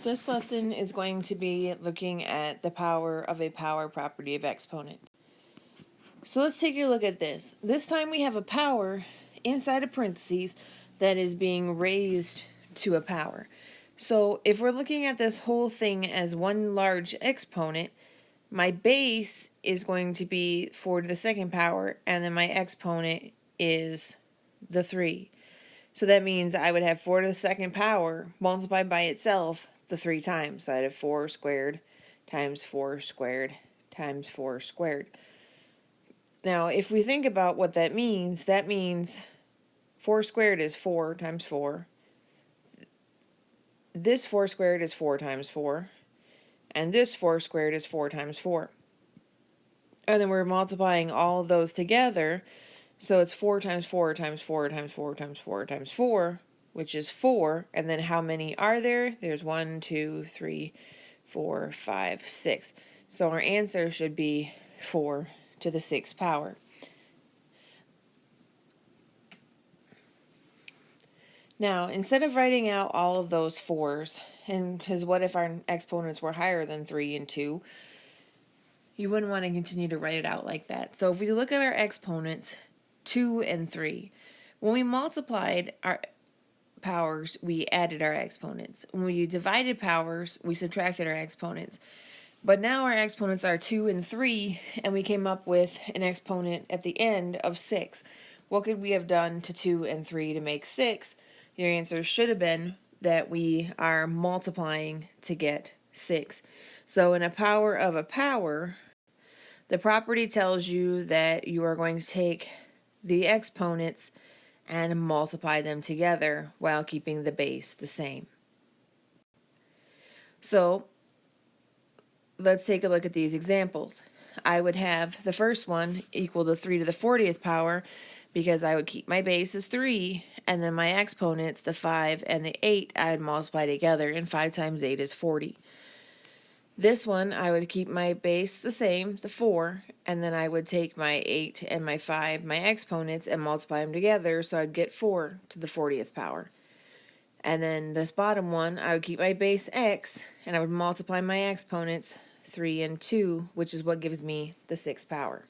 This lesson is going to be looking at the power of a power property of exponent. So let's take a look at this. This time we have a power inside of parentheses that is being raised to a power. So if we're looking at this whole thing as one large exponent, my base is going to be 4 to the second power, and then my exponent is the 3. So that means I would have 4 to the second power multiplied by itself the 3 times. So I'd have 4 squared times 4 squared times 4 squared. Now, if we think about what that means 4 squared is 4 times 4. This 4 squared is 4 times 4. And this 4 squared is 4 times 4. And then we're multiplying all of those together. So it's 4 times 4 times 4 times 4 times 4 times 4, which is 4. And then how many are there? There's 1, 2, 3, 4, 5, 6. So our answer should be 4 to the 6th power. Now, instead of writing out all of those 4s, and because what if our exponents were higher than 3 and 2, you wouldn't want to continue to write it out like that. So if we look at our exponents, 2 and 3, when we multiplied our powers, we added our exponents. When we divided powers, we subtracted our exponents. But now our exponents are 2 and 3, and we came up with an exponent at the end of 6. What could we have done to 2 and 3 to make 6? Your answer should have been that we are multiplying to get 6. So in a power of a power, the property tells you that you are going to take the exponents and multiply them together while keeping the base the same. So let's take a look at these examples. I would have the first one equal to 3 to the 40th power because I would keep my base as 3, and then my exponents, the 5 and the 8, I would multiply together, and 5 times 8 is 40. This one, I would keep my base the same, the 4, and then I would take my 8 and my 5, my exponents, and multiply them together, so I'd get 4 to the 40th power. And then this bottom one, I would keep my base x, and I would multiply my exponents, 3 and 2, which is what gives me the 6th power.